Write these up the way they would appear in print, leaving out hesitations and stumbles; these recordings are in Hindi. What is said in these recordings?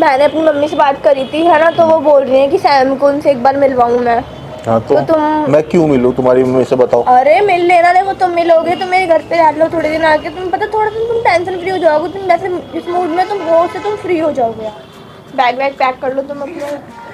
मैंने अपनी मम्मी से बात करी थी है ना, तो वो बोल रही है कि सैम को उनसे एक बार मिलवाऊं मैं। हाँ तो तुम मैं क्यों मिलूँ तुम्हारी मम्मी से, बताओ। अरे मिल लेना, देखो तुम मिलोगे तो मेरे घर पे रह लो थोड़े दिन आके, तुम पता थोड़ा सा तुम टेंशन फ्री हो जाओगे, तुम वैसे इस मूड में तुम बोझ से तुम फ्री हो जाओगे यार। बैग वैग पैक कर लो तुम अपने।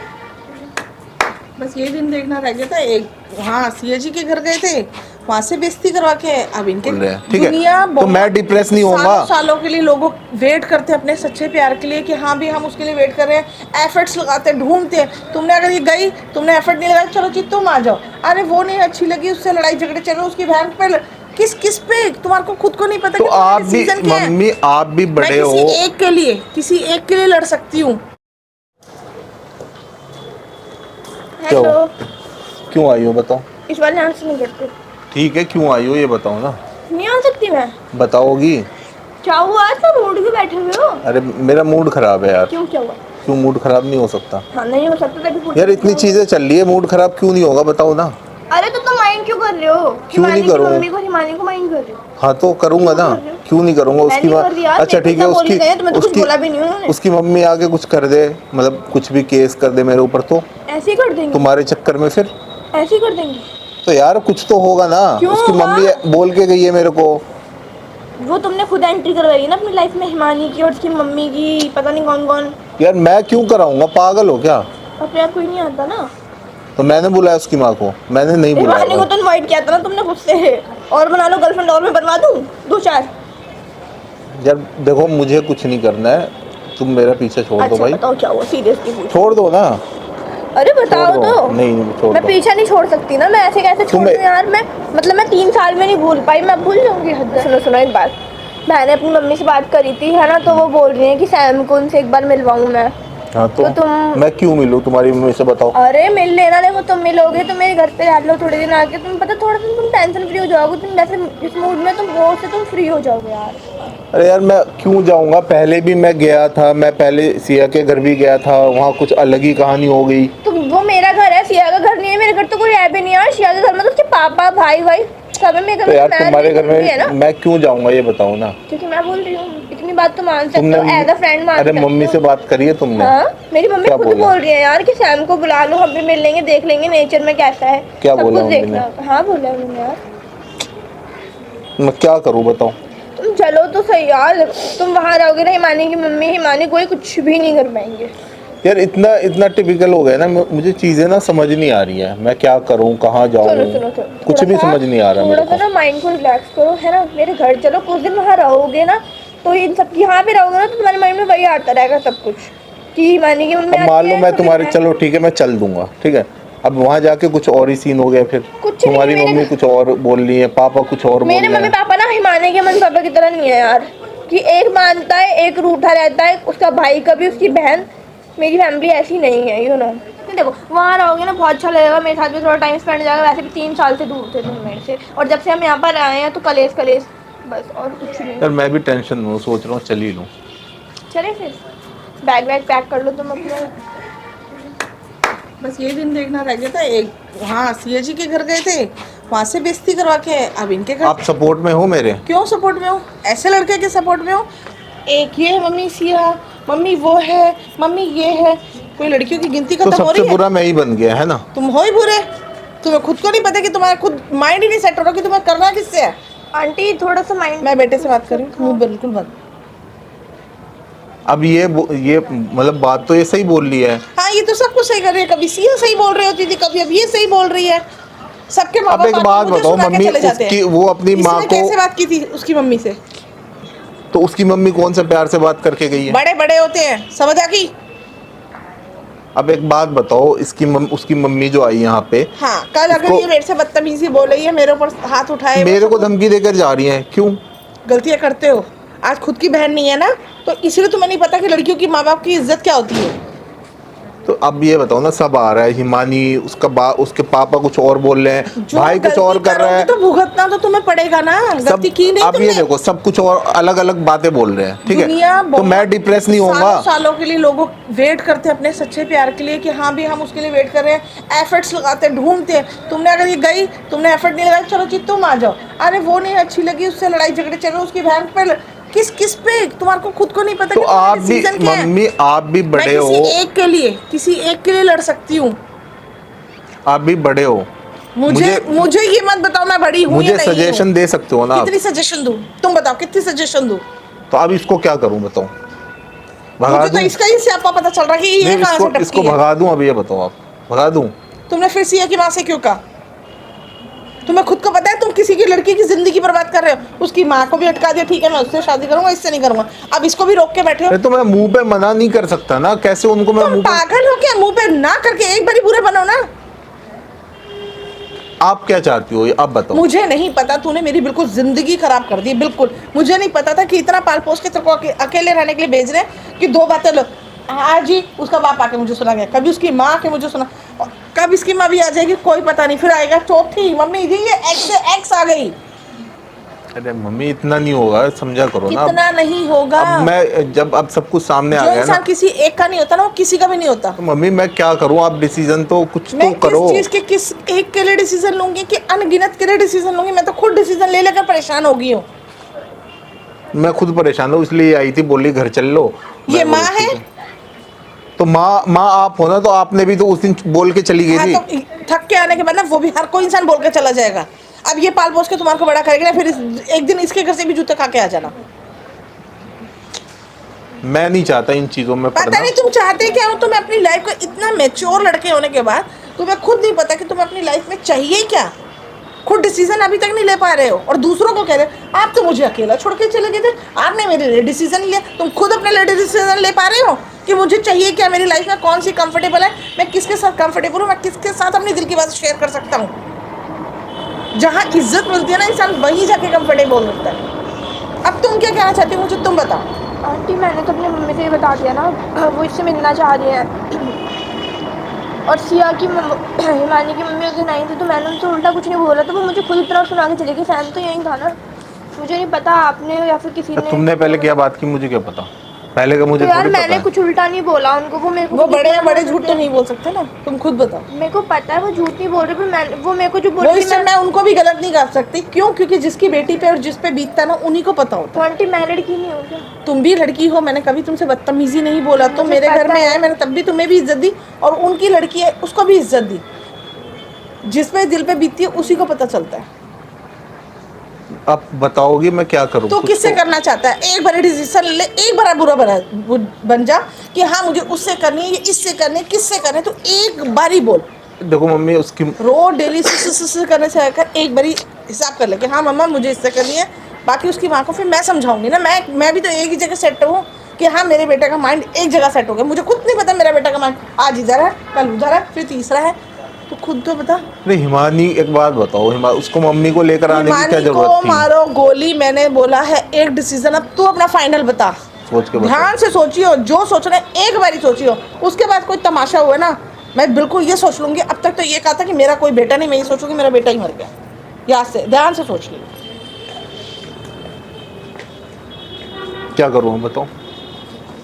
बस ये दिन देखना रह गया था। एक वहाँ सीए जी के घर गए थे, वहाँ से बेइज्जती करवा के अब इनके बोल रहे हैं, ठीक है, दुनिया तो मैं डिप्रेस नहीं होऊंगा। सालों के लिए लोगों वेट करते हैं अपने सच्चे प्यार के लिए कि हाँ भी हम उसके लिए वेट कर रहे हैं, एफर्ट्स लगाते हैं, ढूंढते हैं। तुमने अगर ये गई, तुमने एफर्ट नहीं लगाया, चलो जी तुम आ जाओ, अरे वो नहीं अच्छी लगी, उससे लड़ाई झगड़े चल रहे, उसकी बहन पे किस पे तुम्हारे को खुद को नहीं पता तो कि आप भी डिसीजन क्या है। मम्मी, आप भी बड़े हो। किसी एक के लिए लड़ सकती हूँ। हेलो, क्यों आई हो बताओ। इस बार ध्यान से नहीं करते। ठीक है, क्यों आई हो ये बताओ ना। नहीं आ सकती मैं। बताओगी। क्या हुआ, आज सब मूड क्यों बैठे हुए हो? अरे मेरा मूड खराब है यार। क्यों, क्या हुआ? क्यों मूड खराब नहीं हो सकता? हाँ नहीं हो सकता तभी पूछ यार रही इतनी हूँ। चीजें चल रही है, मूड खराब क्यों नहीं होगा बताओ ना। अरे तो तुम माइंड क्यों कर रहे हो? क्यों नहीं हिमानी की करूँ? मम्मी को, हिमानी को माइंड कर रहे हो? हाँ तो करूंगा ना, क्यों कर रहे हो? क्यों नहीं करूंगा। मैं उसकी नहीं कर रही यार, अच्छा मेरे को ठीक है, सब बोल उसकी रहे हैं, तुम्हें तो कुछ बोला भी नहीं उन्होंने। उसकी मम्मी आके कुछ कर दे, मतलब कुछ भी केस कर दे मेरे ऊपर, तो ऐसे ही कर देंगे, तुम्हारे चक्कर में फिर ऐसे ही कर देंगे। तो यार कुछ तो होगा ना। क्यों उसकी होगा? मम्मी बोल के गई है मेरे को। वो तुमने खुद एंट्री करवाई है ना अपनी लाइफ में, हिमानी की और उसकी मम्मी की, पता नहीं कौन कौन। यार मैं क्यों कराऊंगा, पागल हो क्या? अपने आप कोई नहीं आता ना। तो मैंने बुलाया उसकी माँ को, मैंने नहीं हिमानी को बुलाया। तो इनवाइट किया था ना तुमने खुद से। और बना लो गर्लफ्रेंड, और मैं बनवा दूँ 2-4। यार देखो मुझे कुछ नहीं करना है, तुम मेरा पीछे छोड़ दो अच्छा भाई। बताओ क्या हुआ, सीरियसली पूछो। छोड़ दो ना। अरे बताओ छोड़ दो। तो। नहीं छोड़ मैं दो। पीछा नहीं छोड़ सकती ना, मैं ऐसे कैसे छोड़ दूँ यार। मैं मतलब मैं 3 साल में नहीं भूल पाई, मैं भूल जाऊंगी हद। सुनो सुनो एक बात, मैंने अपनी मम्मी से बात करी थी है ना, तो वो बोल रही है कि सैम को उनसे एक बार मिलवाऊं मैं। हाँ तो तुम मैं क्यों मिलूँ तुम्हारी मम्मी से, बताओ। अरे मिल लेना, देखो तुम मिलोगे तो मेरे घर पे रह लो थोड़े दिन आके, तुम पता थोड़ा सा तुम टेंशन फ्री हो जाओगे, तुम वैसे इस मूड में तुम बोझ से तुम फ्री हो जाओगे यार। अरे यार मैं क्यों जाऊंगा, पहले भी मैं गया था, मैं पहले सिया के घर भी गया था, वहाँ कुछ अलग ही कहानी हो गई। तो वो मेरा घर है, सिया का घर नहीं है। मेरे घर तो कोई है भी नहीं यार। सिया के घर में तो उसके पापा भाई भाई सब है। मेरे घर तो में यार मैं तुम्हारे नहीं घर घूमती है ना। में मैं क्यों जाऊंगा ये बताओ ना। क्योंकि मैं बोल रही हूँ, इतनी बात तो मान सकते तुमने हो, एज अ फ्रेंड मान अरे सकते हो। मम्मी से बात करी है तुमने? हाँ मेरी मम्मी क्या खुद बोला? बोल रही है यार कि सैम को बुला लो, हम भी मिल लेंगे, देख लेंगे नेचर में कैसा है। क्या सब बोला कुछ मम्मी देखना। हाँ बोला उन्होंने यार। मैं क्या करूँ बताओ। तुम चलो तो सही यार, तुम वहाँ रहोगे ना, हिमानी की मम्मी हिमानी कोई कुछ भी नहीं कर पाएंगे। यार इतना इतना टिपिकल हो गया ना, मुझे चीजें ना समझ नहीं आ रही है, मैं क्या करूँ, कहाँ सुनो सुनो जाऊँ, सुनो, कुछ भी समझ नहीं आ रहा थोड़ा मेरे सा को। ना माइंड को रिलैक्स करो है ना, मेरे घर चलो, कुछ दिन वहाँ रहोगे ना, तो इन सब यहाँ पे रहोगे ना, तो तुम्हारे माइंड में वही आता रहेगा सब कुछ कि हिमानी की मम्मी अब मान आती लो है, मैं छोटी तुम्हारे, बहन। चलो ठीक है मैं चल दूंगा, ठीक है। अब वहाँ जाके कुछ और ही सीन हो गया, फिर कुछ नहीं, तुम्हारी मेरे मम्मी कुछ और बोल रही है, पापा कुछ और बोल मेरे रहे मम्मी हैं। पापा ना हिमानी के मम्मी पापा की तरह नहीं है यार, कि एक मानता है एक रूठा रहता है, उसका भाई कभी उसकी बहन। मेरी फैमिली ऐसी नहीं है, यू नो। देखो वहाँ रहोगे ना बहुत अच्छा लगेगा, मेरे साथ भी थोड़ा टाइम स्पेंड हो जाएगा। वैसे भी 3 साल से दूर थे तुम मेरे से, और जब से हम यहाँ पर आए हैं तो कलेश कलेश बस, और कुछ नहीं। यार मैं भी टेंशन में हूँ, सोच रहा हूँ चल ही लूँ। चले फिर, बैग वैग पैक कर लो तुम अपने। बस ये दिन देखना रह गया था। एक वहाँ सीए जी के घर गए थे, वहाँ से बेइज्जती करवा के अब इनके घर। आप सपोर्ट में हो मेरे? क्यों सपोर्ट में हो? ऐसे लड़के के सपोर्ट में हो? एक ये है मम्मी सिया, मम्मी वो है, मम्मी ये है, कोई लड़कियों की गिनती तो खत्म हो सबसे रही है? बुरा मैं ही बन गया है ना। तुम हो ही बुरे। तुम्हें खुद को नहीं पता कि तुम्हारा खुद माइंड ही नहीं सेट हो रहा कि तुम्हें करना किससे है। आंटी थोड़ा सा माइंड। मैं बेटे से बात कर रही हूँ, मुँह बिल्कुल बंद। अब ये मतलब बात तो ये सही बोल रही है। हाँ ये तो सब कुछ सही कर रही है, कभी सिया सही बोल रही होती थी, कभी अब ये सही बोल रही है। सबके माँ अब बाप एक आके बात मुझे बताओ, सुना के मम्मी चले जाते उसकी हैं। वो अपनी माँ इसने को, कैसे बात की थी उसकी मम्मी से? तो उसकी मम्मी कौन सा प्यार से बात करके गई है? बड़े बड़े होते हैं, समझ आ गई? अब एक बात बताओ, उसकी मम्मी जो आई यहाँ पे, हाँ कल अगर ये मेरे से बदतमीजी बोल रही है, मेरे ऊपर हाथ उठाए, मेरे को धमकी देकर जा रही हैं, क्यों? गलतियाँ करते हो। आज खुद की बहन नहीं है ना, तो इसलिए तुम्हें नहीं पता कि लड़कियों की माँ बाप की इज्जत क्या होती है। तो अब ये बताओ ना, सब आ रहा है, हिमानी उसके पापा कुछ और बोल रहे हैं, जो भाई कुछ और गलती कर रहा है, करोगे तो भुगतना तो तुम्हें पड़ेगा ना। सब। गलती की नहीं अब ये तुमने। देखो सब कुछ और अलग अलग बातें बोल रहे हैं, ठीक दुनिया है, तो बहुत मैं डिप्रेस नहीं होऊंगा। सालों के लिए लोगों वेट करते हैं अपने सच्चे प्यार के लिए कि हाँ भी हम उसके लिए वेट कर रहे हैं, एफर्ट्स लगाते हैं, ढूंढते हैं। तुमने अगर ये गई, तुमने एफर्ट नहीं लगाया, चलो जी तुम आ जाओ, अरे वो नहीं अच्छी लगी, उससे लड़ाई झगड़े चल रहे, उसकी बहन पे किस किस पे? तुम्हारे को खुद को नहीं पता तो कि तुम्हारा आप भी decision क्या है? मम्मी, आप भी बड़े मैं हो, किसी एक के लिए लड़ सकती हूँ। आप भी बड़े हो, मुझे ये मत बताओ मैं बड़ी हूँ या मुझे नहीं सजेशन हूँ। दे सकते हो ना आप? कितनी सजेशन दूँ? तुम बताओ कितनी सजेशन दूँ? तो अब इसको क्या करूं बताओ? भगा मुझे तो दूं? इसका ही स्यापा पता चल रहा है कि ये नहीं, कहाँ से इसको टपकी है। भगा दूं? अब ये बताओ, आप भगा दूं? तुमने फिर सिया की माँ से क्यों कहा? तुम्हें खुद को पता है तुम किसी की लड़की की जिंदगी बर्बाद कर रहे हो। उसकी माँ को भी अटका दिया, ठीक है मैं उससे शादी करूंगा, इससे नहीं करूंगा। अब इसको भी रोक के बैठे हो। अरे तो मैं मुंह पे मना नहीं कर सकता ना, कैसे उनको मैं तुम मुंह पे? पागल हो क्या? मुंह पे ना करके एक बारी बुरे बनो ना। आप क्या चाहती हो आप बताओ? मुझे नहीं पता, तूने मेरी बिल्कुल जिंदगी खराब कर दी। बिल्कुल मुझे नहीं पता था कि इतना पाल पोस के तेरे को अकेले रहने के लिए भेज रहे हैं कि दो बातें लो। आज ही उसका बाप आके मुझे सुना गया, कभी उसकी माँ आके मुझे सुना, कब इसकी माँ भी आ जाएगी कोई पता नहीं। फिर आएगा चौथी मम्मी जी, ये एक्स से एक्स आ गई। अरे मम्मी इतना नहीं होगा, समझा करो ना। कितना नहीं होगा? अब मैं जब अब सब कुछ सामने आ जो गया ना, इंसान किसी एक का नहीं होता ना, वो किसी का भी नहीं होता। तो मम्मी मैं क्या करूं? आप डिसीजन तो कुछ मैं तो करो। किस चीज के किस एक के लिए डिसीजन लूंगी कि अनगिनत के लिए डिसीजन लूंगी? मैं तो खुद डिसीजन ले लेकर परेशान हो गई हूँ। मैं खुद परेशान हूँ, इसलिए आई थी, बोली घर चल लो। ये मैं माँ बोली, है? ठीक तो माँ आप हो ना, तो आपने भी तो उस दिन बोल के चली गई हाँ, थी। तो थक के आने के बाद ना वो भी हर कोई इंसान बोल के चला जाएगा। अब ये पाल पोस के तुम्हारे को बड़ा करेगी ना, फिर एक दिन इसके घर से भी जूते खा के आ जाना। मैं नहीं चाहता इन चीजों में पता पड़ना। नहीं तुम चाहते क्या हो? तुम्हें अपनी लाइफ को इतना मैच्योर लड़के होने के बाद तुम्हें खुद नहीं पता कि तुम्हें अपनी लाइफ में चाहिए क्या। खुद डिसीजन अभी तक नहीं ले पा रहे हो और दूसरों को कह रहे हो आप तो मुझे अकेला छोड़ के चले गए थे, आपने मेरे लिए डिसीजन लिया। तुम खुद अपने लिए डिसीजन ले पा रहे हो कि मुझे चाहिए क्या, मेरी लाइफ में कौन सी कंफर्टेबल है, मैं किसके साथ कंफर्टेबल हूँ, मैं किसके साथ अपनी दिल की बात शेयर कर सकता हूँ। जहाँ इज्जत मिलती है ना इंसान वहीं जाके कंफर्टेबल होता है। अब तुम क्या कहना चाहती हो मुझे तुम बताओ। आंटी मैंने तो अपनी मम्मी से ये बता दिया ना, वो इससे मिलना चाह रही है। और सिया की हिमानी की मम्मी उस दिन आई थी तो मैंने उनसे उल्टा कुछ नहीं बोला, तो वो मुझे खुद इतना सुना के चली गई। फैन तो यही था ना, मुझे नहीं पता आपने या फिर किसी ने। तुमने पहले क्या बात की, मुझे क्या पता? पहले का मुझे तो यार थोड़ी मैंने पता है। कुछ उल्टा नहीं बोला उनको, वो मेरे को वो बड़े हैं, बड़े झूठ तो नहीं बोल सकते ना, तुम खुद बताओ। मेरे को पता है वो झूठ नहीं बोल रहे, पर वो मेरे को जो बोल वो रही इससे मैं उनको भी गलत नहीं कर सकती। क्यों? क्योंकि जिसकी बेटी पे और जिस पे बीतता ना उन्हीं को पता होता। तो आंटी मैं लड़की नहीं हूँ क्या? तुम भी लड़की हो, मैंने कभी तुमसे बदतमीजी नहीं बोला। तुम मुझे मेरे घर पता में है। आए, मैंने तब भी तुम्हें भी इज्जत दी और उनकी लड़की है उसको भी इज्जत दी। जिस पे दिल पे बीतती है उसी को पता चलता है। अब बताओगी मैं क्या करूं? तो कुछ किससे करना चाहता है? एक बार डिसीजन ले, एक बार बुरा बन जा कि हाँ मुझे उससे करनी है, ये इससे करनी है, किससे करनी है, तो एक बार ही बोल। देखो मम्मी, उसकी रोज डेली से करने से आकर एक बारी हिसाब कर ले कि हाँ मम्मा मुझे इससे करनी है। बाकी उसकी माँ को फिर मैं समझाऊंगी ना। मैं भी तो एक ही जगह सेट हूँ कि हाँ मेरे बेटे का माइंड एक जगह सेट हो गया। मुझे खुद नहीं पता मेरा बेटा का माइंड आज इधर है, कल उधर है, फिर तीसरा है। तो खुद तो बता। अरे हिमानी, एक बात बताओ, उसको मम्मी को लेकर आने की क्या हिमानी जरूरत को थी? मारो गोली, मैंने बोला है एक डिसीजन। अब तू अपना फाइनल बता, सोच के बताओ। ध्यान से सोचियो, जो सोचना है एक बारी सोचियो। उसके बाद कोई तमाशा हुआ ना, मैं बिल्कुल ये सोच लूंगी। अब तक तो ये कहा था कि मेरा कोई बेटा नहीं, मैं ये सोचूंगी मेरा बेटा ही मर गया। याद से ध्यान से सोच ली। क्या करूँ बताओ?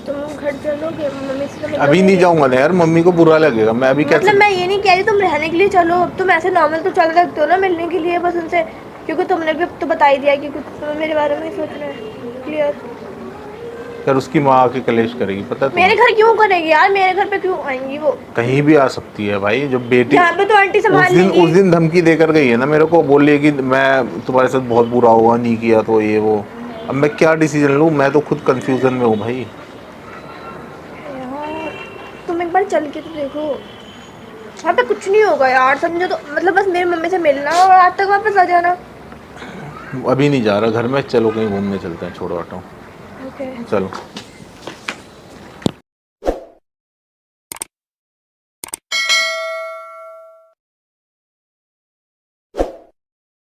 तुम घर चलोगे मम्मी से? तो अभी नहीं जाऊंगा ना यार, मम्मी को बुरा लगेगा। मैं अभी मतलब कैसे? मैं ये नहीं कह रही तुम रहने के लिए चलो, अब तुम ऐसे नॉर्मल तो चल सकते हो ना मिलने के लिए बस उनसे, क्योंकि तुमने भी अब तो बता ही दिया कि कुछ तुम्हें मेरे बारे में ही सोचना है। क्लियर? यार उसकी माँ आके कलेश करेगी, पता है मेरे घर क्यों करेगी यार? मेरे घर पे क्यों आएंगी वो? कहीं भी आ सकती है भाई। जो बेटी यहाँ पे तो आंटी संभाल लेंगी। उस दिन धमकी देकर गई है ना मेरे को, बोल रही है कि मैं तुम्हारे साथ बहुत बुरा हुआ, नहीं किया तो ये वो। अब मैं क्या डिसीजन लूँ? मैं तो खुद कंफ्यूजन में हूँ भाई। यार तुम एक बार चल के तो देखो, वहाँ पे कुछ नहीं होगा यार, समझो तो। मतलब बस मेरी मम्मी से मिलना और आज तक वापस आ जाना। अभी नहीं जा रहा घर में, चलो कहीं घूमने चलते हैं, छोड़ो हटाओ, ओके चलो।